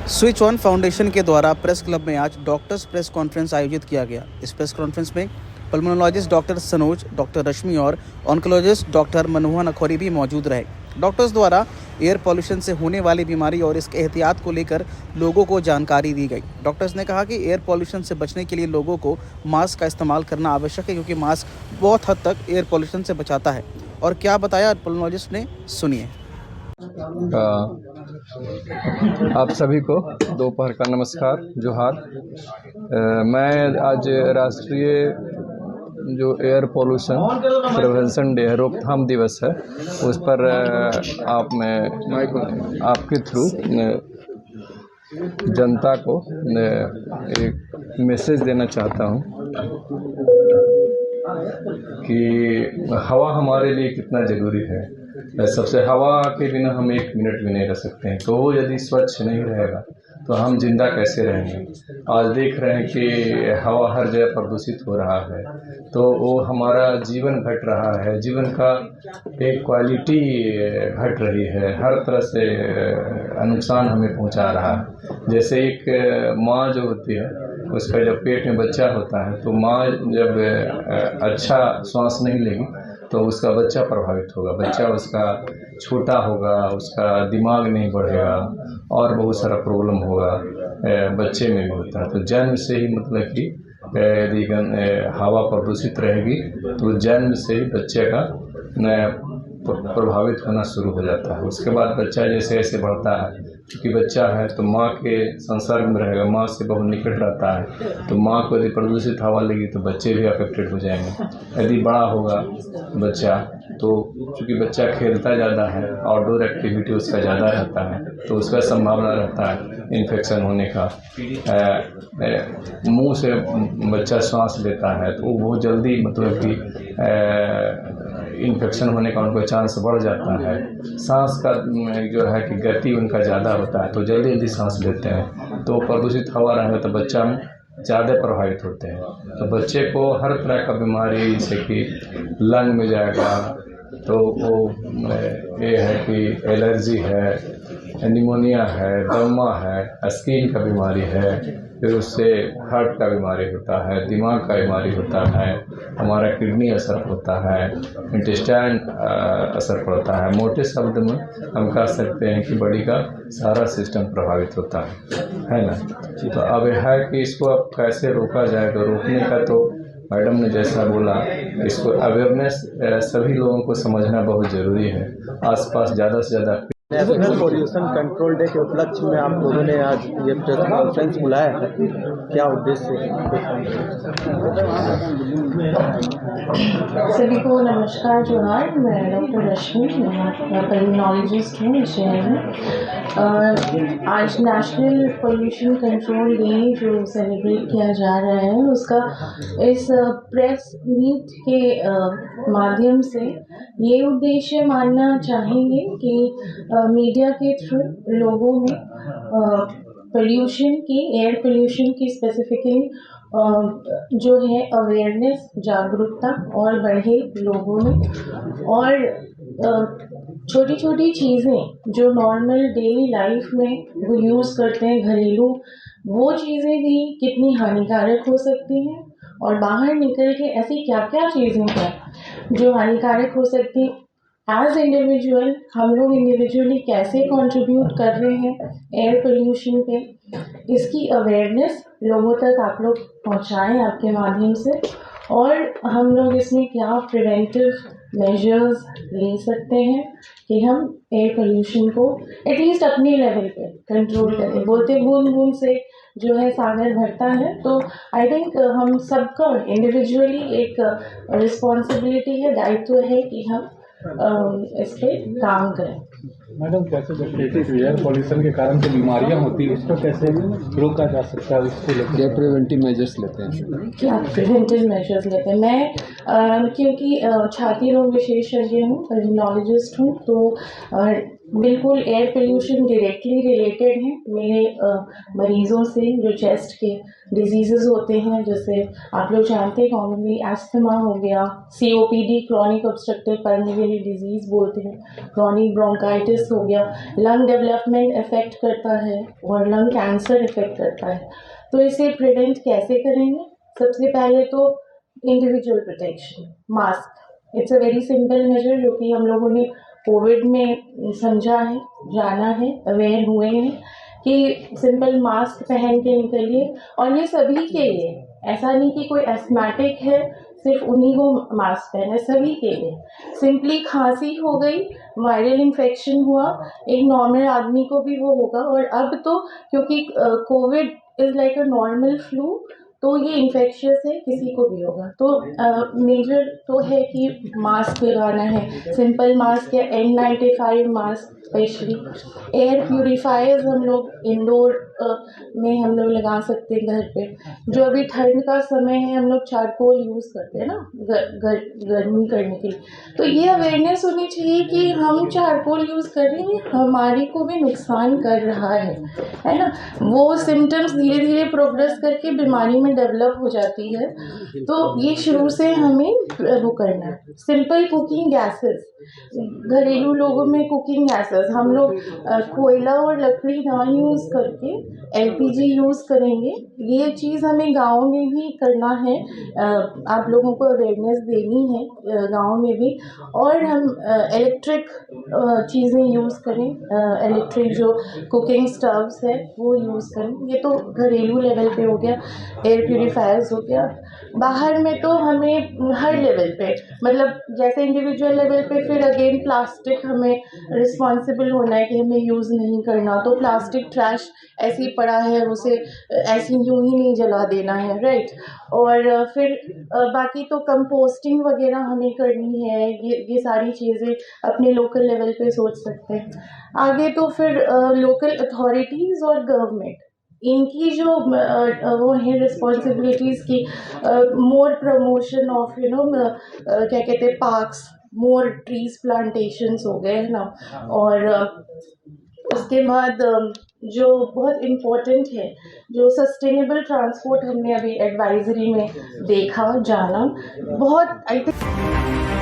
Switch on foundation के द्वारा press club में आज डॉक्टर्स प्रेस कॉन्फ्रेंस आयोजित किया गया। इस प्रेस कॉन्फ्रेंस में पल्मोनोलॉजिस्ट डॉक्टर सनोज, डॉक्टर रश्मि और ऑन्कोलॉजिस्ट डॉक्टर मनोहर नखोरी भी मौजूद रहे। डॉक्टर्स द्वारा एयर पॉल्यूशन से होने वाली बीमारी और इसके एहतियात को लेकर लोगों को जानकारी दी गई। डॉक्टर्स ने कहा कि एयर पॉल्यूशन से बचने के लिए लोगों को मास्क का इस्तेमाल करना आवश्यक है, क्योंकि मास्क बहुत हद तक एयर पॉल्यूशन से बचाता है। और क्या बताया पल्मोनोलॉजिस्ट ने, सुनिए। आप सभी को दोपहर का नमस्कार, जोहार। मैं आज राष्ट्रीय जो एयर पोल्यूशन प्रिवेंशन डे है, रोकथाम दिवस है, उस पर आपके थ्रू जनता को एक मैसेज देना चाहता हूँ कि हवा हमारे लिए कितना ज़रूरी है। सबसे हवा के बिना हम एक मिनट भी नहीं रह सकते हैं, तो वो यदि स्वच्छ नहीं रहेगा तो हम जिंदा कैसे रहेंगे। आज देख रहे हैं कि हवा हर जगह प्रदूषित हो रहा है, तो वो हमारा जीवन घट रहा है, जीवन का एक क्वालिटी घट रही है, हर तरह से नुकसान हमें पहुंचा रहा है। जैसे एक माँ जो होती है, उसका जब पेट में बच्चा होता है, तो माँ जब अच्छा श्वास नहीं लेगी तो उसका बच्चा प्रभावित होगा, बच्चा उसका छोटा होगा, उसका दिमाग नहीं बढ़ेगा और बहुत सारा प्रॉब्लम होगा, बच्चे में भी होता है। तो जन्म से ही मतलब कि यदि हवा प्रदूषित रहेगी तो जन्म से ही बच्चे का प्रभावित होना शुरू हो जाता है। उसके बाद बच्चा जैसे जैसे बढ़ता है, क्योंकि बच्चा है तो माँ के संसर्ग में रहेगा, माँ से बहुत निकट रहता है, तो माँ को यदि प्रदूषित हवा लगी तो बच्चे भी अफेक्टेड हो जाएंगे। यदि बड़ा होगा बच्चा, तो चूँकि बच्चा खेलता ज़्यादा है, आउटडोर एक्टिविटी उसका ज़्यादा रहता है, तो उसका संभावना रहता है इन्फेक्शन होने का। मुंह से बच्चा श्वास लेता है तो वो बहुत जल्दी मतलब कि इन्फेक्शन होने का उनको चांस बढ़ जाता है। सांस का जो है कि गति उनका ज़्यादा होता है, तो जल्दी जल्दी सांस लेते हैं, तो प्रदूषित हवा रहेगा तो बच्चा में ज़्यादा प्रभावित होते हैं। तो बच्चे को हर तरह का बीमारी, जैसे कि लंग में जाएगा तो वो ये है कि एलर्जी है, निमोनिया है, दमा है, स्किन का बीमारी है, फिर उससे हार्ट का बीमारी होता है, दिमाग का बीमारी होता है, हमारा किडनी असर होता है, इंटेस्टाइन असर पड़ता है। मोटे शब्द में हम कह सकते हैं कि बॉडी का सारा सिस्टम प्रभावित होता है ना। तो अब है कि इसको अब कैसे रोका जाए, तो रोकने का तो मैडम ने जैसा बोला, इसको अवेयरनेस सभी लोगों को समझना बहुत ज़रूरी है। आसपास ज़्यादा से ज़्यादा नेशनल पॉल्यूशन कंट्रोल डे के उपलक्ष्य में आप लोगों ने आज ये प्रेस कॉन्फ्रेंस बुलाया है, क्या उद्देश्य है? सभी को नमस्कार, जोहार। मैं डॉक्टर रश्मि, मैं पल्मोनोलॉजिस्ट हूँ इस शहर में। आज नेशनल पॉल्यूशन कंट्रोल डे जो सेलिब्रेट किया जा रहा है, उसका इस प्रेस मीट के माध्यम से ये उद्देश्य मानना चाहेंगे कि मीडिया के थ्रू लोगों में पोल्यूशन की, एयर पोल्यूशन की स्पेसिफिकली जो है अवेयरनेस, जागरूकता और बढ़े लोगों में। और छोटी छोटी चीज़ें जो नॉर्मल डेली लाइफ में वो यूज़ करते हैं, घरेलू, वो चीज़ें भी कितनी हानिकारक हो सकती हैं, और बाहर निकल के ऐसी क्या क्या चीज़ें हैं जो हानिकारक हो सकती हैं। एज इंडिविजुअल हम लोग इंडिविजुअली कैसे कंट्रीब्यूट कर रहे हैं एयर पोल्यूशन पे, इसकी अवेयरनेस लोगों तक आप लोग पहुंचाएं आपके माध्यम से। और हम लोग इसमें क्या प्रिवेंटिव मेजर्स ले सकते हैं कि हम एयर पोल्यूशन को एटलीस्ट अपने लेवल पे कंट्रोल करें। बोलते बूंद बूंद से जो है सागर भरता है, तो आई थिंक हम सबका इंडिविजुअली एक रिस्पॉन्सिबिलिटी है, दायित्व है कि हम इस पे काम करें। मैडम, कैसे एयर पॉल्यूशन के कारण जो बीमारियां होती है उसको कैसे रोका जा सकता है, उसको क्या प्रिवेंटिव मेजर्स लेते हैं? क्या प्रिवेंटिव मेजर्स लेते हैं? मैं क्योंकि छाती रोग विशेषज्ञ हूँ, पल्मोनोलॉजिस्ट हूँ, तो बिल्कुल एयर पोल्यूशन डायरेक्टली रिलेटेड है मेरे मरीज़ों से जो चेस्ट के डिजीज़ेस होते हैं, जैसे आप लोग जानते हैं कॉमनली एस्थमा हो गया, COPD chronic obstructive pulmonary disease बोलते हैं, क्रॉनिक ब्रोंकाइटिस हो गया, लंग डेवलपमेंट इफ़ेक्ट करता है और लंग कैंसर इफ़ेक्ट करता है। तो इसे प्रिवेंट कैसे करेंगे? सबसे पहले तो individual protection, mask. It's a very simple measure जो कि हम लोगों ने कोविड में समझा है, जाना है, अवेयर हुए हैं कि सिंपल मास्क पहन के निकलिए। और ये सभी के लिए, ऐसा नहीं कि कोई एस्थमेटिक है सिर्फ उन्हीं को मास्क पहने, सभी के लिए। सिंपली खांसी हो गई, वायरल इन्फेक्शन हुआ, एक नॉर्मल आदमी को भी वो होगा। और अब तो क्योंकि Covid is like a normal flu, तो ये इन्फेक्शियस है, किसी को भी होगा। तो मेजर तो है कि मास्क लगाना है, सिंपल मास्क या N95 mask. Specially air purifiers हम लोग इंडोर में हम लोग लगा सकते हैं घर पे। जो अभी ठंड का समय है, हम लोग चारकोल यूज़ करते हैं ना गर्मी करने के लिए। तो ये अवेयरनेस होनी चाहिए कि हम चारकोल यूज़ कर रहे हैं, हमारे को भी नुकसान कर रहा है ना। वो सिम्टम्स धीरे धीरे प्रोग्रेस करके बीमारी में डेवलप हो जाती है। तो ये शुरू से हमें वो करना है। सिंपल कुकिंग गैसेस, घरेलू लोगों में कुकिंग गैसेस हम लोग कोयला और लकड़ी ना यूज़ करके LPG यूज़ करेंगे। ये चीज़ हमें गाँव में भी करना है, आप लोगों को अवेयरनेस देनी है गाँव में भी। और हम इलेक्ट्रिक चीज़ें यूज़ करें, इलेक्ट्रिक जो कुकिंग स्टव्स है वो यूज़ करें। ये तो घरेलू लेवल पे हो गया, एयर प्यूरीफायर्स हो गया। बाहर में तो हमें हर लेवल पे, मतलब जैसे इंडिविजुअल लेवल पे, फिर अगेन प्लास्टिक हमें रिस्पॉन्सिबल होना है कि हमें यूज़ नहीं करना। तो प्लास्टिक ट्रैश ऐसे ही पड़ा है, उसे ऐसे यूं ही नहीं जला देना है, राइट। और फिर बाकी तो कंपोस्टिंग वगैरह हमें करनी है। ये सारी चीज़ें अपने लोकल लेवल पे सोच सकते हैं। आगे तो फिर लोकल अथॉरिटीज़ और गवर्नमेंट, इनकी जो वो है रिस्पॉन्सिबिलिटीज़ की, मोर प्रमोशन ऑफ क्या कहते हैं, पार्क्स, मोर ट्रीज प्लांटेशंस हो गए, है ना। और उसके बाद जो बहुत इम्पोर्टेंट है, जो सस्टेनेबल ट्रांसपोर्ट हमने अभी एडवाइजरी में देखा, जाना बहुत, आई थिंक